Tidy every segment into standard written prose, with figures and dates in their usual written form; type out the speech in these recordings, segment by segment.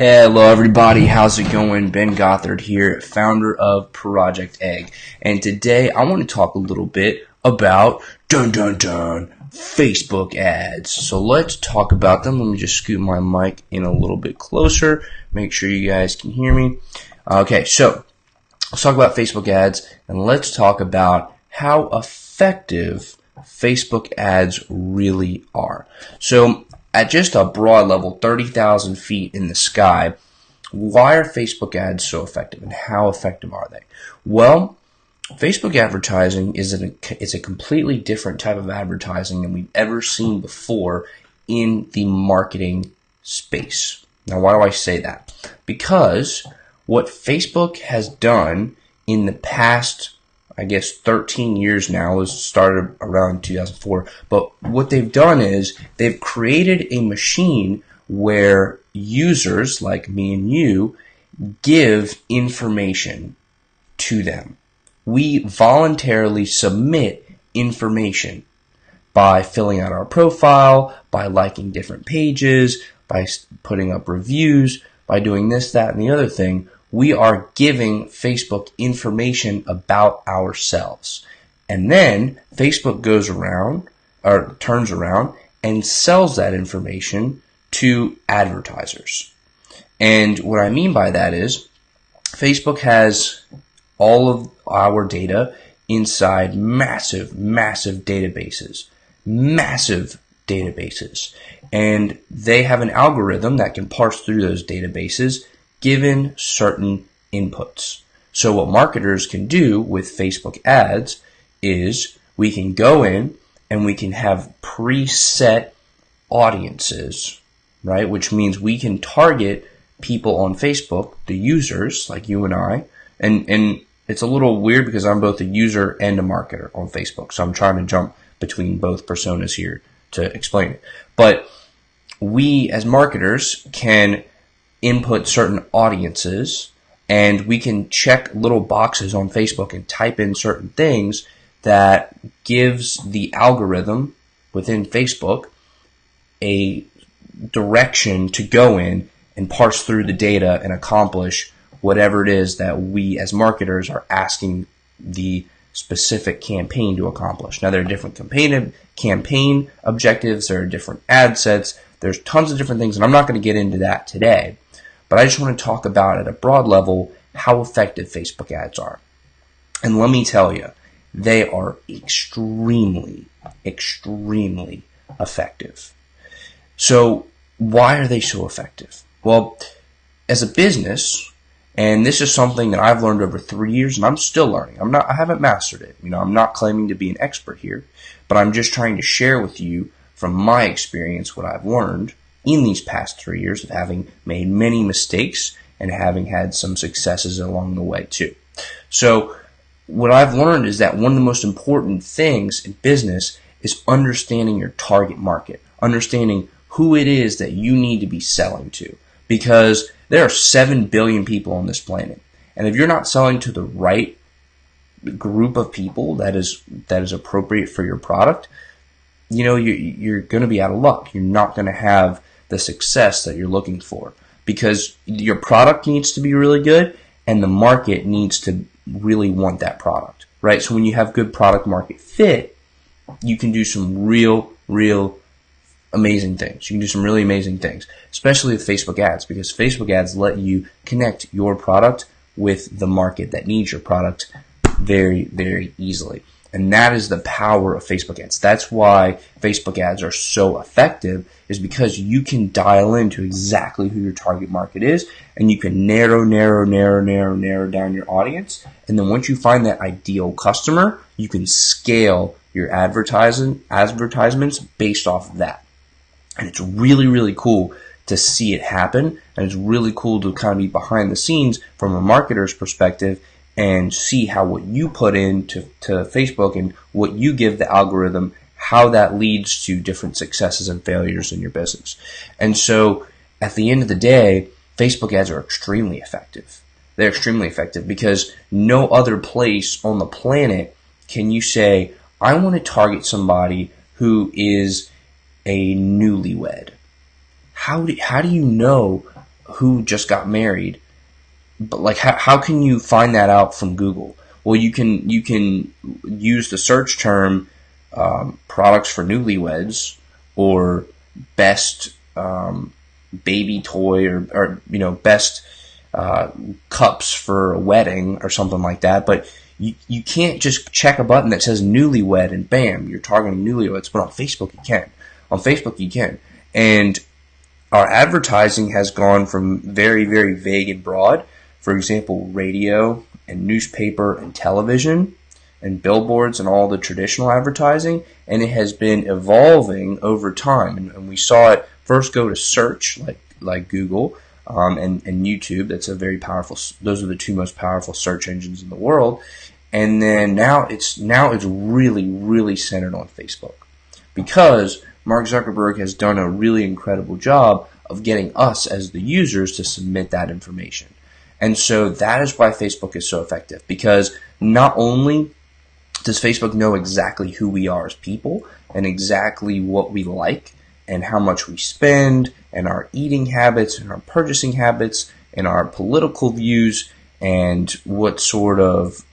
Hello everybody, how's it going? Ben Gothard here, founder of Project Egg. And today I want to talk a little bit about Facebook ads. So let's talk about them. Let me just scoot my mic in a little bit closer, make sure you guys can hear me. Okay, so let's talk about Facebook ads and let's talk about how effective Facebook ads really are. So at just a broad level, 30,000 feet in the sky, why are Facebook ads so effective and how effective are they? Well, Facebook advertising is a completely different type of advertising than we've ever seen before in the marketing space. Now, why do I say that? Because what Facebook has done in the past, I guess 13 years now, was started around 2004, but what they've done is they've created a machine where users like me and you give information to them. We voluntarily submit information by filling out our profile, by liking different pages, by putting up reviews, by doing this, that, and the other thing. We are giving Facebook information about ourselves. And then Facebook goes around, or turns around, and sells that information to advertisers. And what I mean by that is, Facebook has all of our data inside massive databases. And they have an algorithm that can parse through those databases given certain inputs. So what marketers can do with Facebook ads is we can go in and we can have preset audiences, right? Which means we can target people on Facebook, the users like you and I, and it's a little weird because I'm both a user and a marketer on Facebook, so I'm trying to jump between both personas here to explain it. But we as marketers can input certain audiences, and we can check little boxes on Facebook and type in certain things that gives the algorithm within Facebook a direction to go in and parse through the data and accomplish whatever it is that we as marketers are asking the specific campaign to accomplish. Now, there are different campaign objectives, there are different ad sets, there's tons of different things, and I'm not going to get into that today. But I just want to talk about at a broad level how effective Facebook ads are. And let me tell you, they are extremely effective. So why are they so effective? Well, as a business, and this is something that I've learned over 3 years, and I'm still learning. I haven't mastered it. I'm not claiming to be an expert here, but I'm just trying to share with you from my experience what I've learned in these past 3 years of having made many mistakes and having had some successes along the way too. So what I've learned is that one of the most important things in business is understanding your target market, understanding who it is that you need to be selling to, because there are 7 billion people on this planet. And if you're not selling to the right group of people that is appropriate for your product, you're going to be out of luck. You're not going to have the success that you're looking for, because your product needs to be really good and the market needs to really want that product, right? So when you have good product market fit, you can do some real amazing things. You can do some really amazing things, especially with Facebook ads, because Facebook ads let you connect your product with the market that needs your product very easily. And that is the power of Facebook ads. That's why Facebook ads are so effective, is because you can dial into exactly who your target market is, and you can narrow down your audience. And then once you find that ideal customer, you can scale your advertisements based off of that. And it's really cool to see it happen, and it's really cool to kind of be behind the scenes from a marketer's perspective and see how what you put into Facebook and what you give the algorithm, how that leads to different successes and failures in your business. And so at the end of the day, Facebook ads are extremely effective. They're extremely effective because no other place on the planet can you say, I want to target somebody who is a newlywed. How do you know who just got married. But like, how can you find that out from Google? Well, you can use the search term products for newlyweds, or best baby toy, or best cups for a wedding or something like that. But you can't just check a button that says newlywed and bam, you're targeting newlyweds. But on Facebook you can. On Facebook you can. And our advertising has gone from very, very vague and broad. For example, radio and newspaper and television and billboards and all the traditional advertising, and it has been evolving over time. And we saw it first go to search, like Google and YouTube. That's a very powerful. Those are the two most powerful search engines in the world. And then now it's really, really centered on Facebook, because Mark Zuckerberg has done a really incredible job of getting us as the users to submit that information. And so that is why Facebook is so effective, because not only does Facebook know exactly who we are as people and exactly what we like and how much we spend and our eating habits and our purchasing habits and our political views and what sort of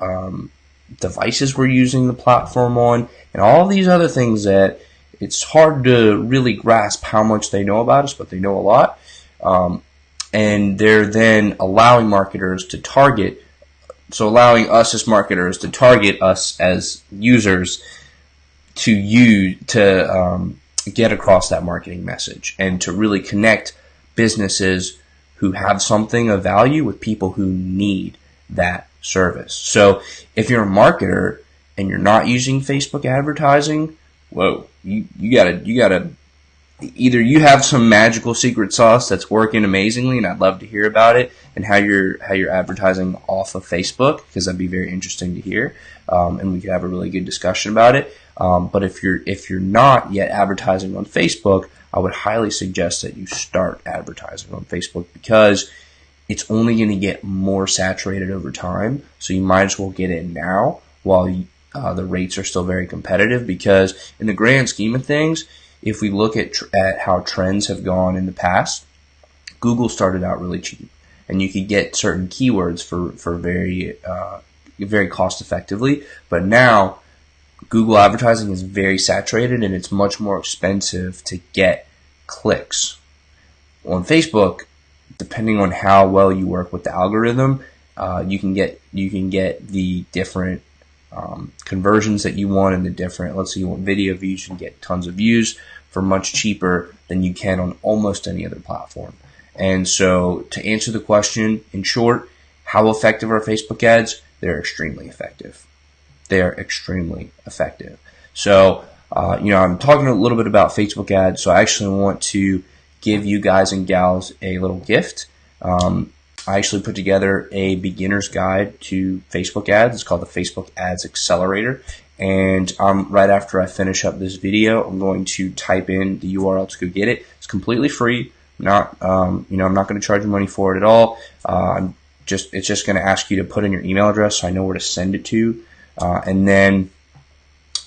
devices we're using the platform on and all these other things that it's hard to really grasp how much they know about us, but they know a lot. And they're then allowing marketers to target, so allowing us as marketers to target us as users to get across that marketing message and to really connect businesses who have something of value with people who need that service. So if you're a marketer and you're not using Facebook advertising, whoa, you gotta either you have some magical secret sauce that's working amazingly, and I'd love to hear about it, and how you're advertising off of Facebook, because that'd be very interesting to hear, and we could have a really good discussion about it. But if you're not yet advertising on Facebook, I would highly suggest that you start advertising on Facebook, because it's only going to get more saturated over time. So you might as well get in now while the rates are still very competitive, because in the grand scheme of things, if we look at how trends have gone in the past, Google started out really cheap, and you could get certain keywords for very cost effectively. But now Google advertising is very saturated, and it's much more expensive to get clicks. On Facebook, depending on how well you work with the algorithm, you can get the different conversions that you want, and the different, let's say you want video views, you can get tons of views for much cheaper than you can on almost any other platform. And so to answer the question, in short, how effective are Facebook ads? They're extremely effective. They're extremely effective. So, I'm talking a little bit about Facebook ads, so I actually want to give you guys and gals a little gift. I actually put together a beginner's guide to Facebook ads. It's called the Facebook Ads Accelerator. And right after I finish up this video, I'm going to type in the URL to go get it. It's completely free. I'm not going to charge you money for it at all. It's just going to ask you to put in your email address so I know where to send it to. And then,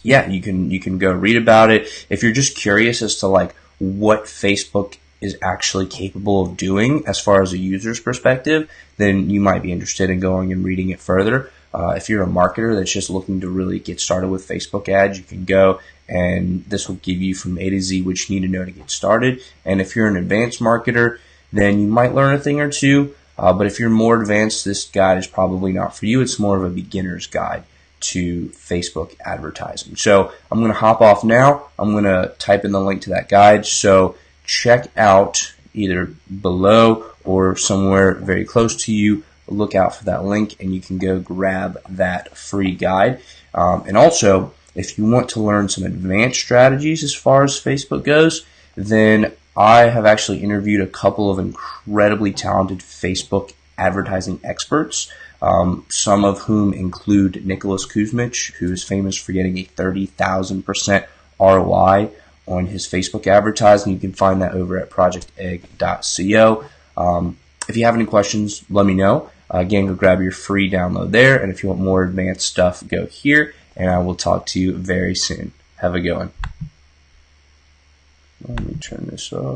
yeah, you can go read about it. If you're just curious as to like what Facebook is actually capable of doing as far as a user's perspective, then you might be interested in going and reading it further. If you're a marketer that's just looking to really get started with Facebook ads, you can go, and this will give you from A to Z what you need to know to get started. And if you're an advanced marketer, then you might learn a thing or two. But if you're more advanced, this guide is probably not for you. It's more of a beginner's guide to Facebook advertising. So I'm going to hop off now. I'm going to type in the link to that guide. So check out either below or somewhere very close to you. Look out for that link, and you can go grab that free guide. And also, if you want to learn some advanced strategies as far as Facebook goes, then I have actually interviewed a couple of incredibly talented Facebook advertising experts, some of whom include Nicholas Kuzmich, who is famous for getting a 30,000% ROI on his Facebook advertising. You can find that over at projectegg.co. If you have any questions, let me know. Again, go grab your free download there. And if you want more advanced stuff, go here. And I will talk to you very soon. Have a good one. Let me turn this off.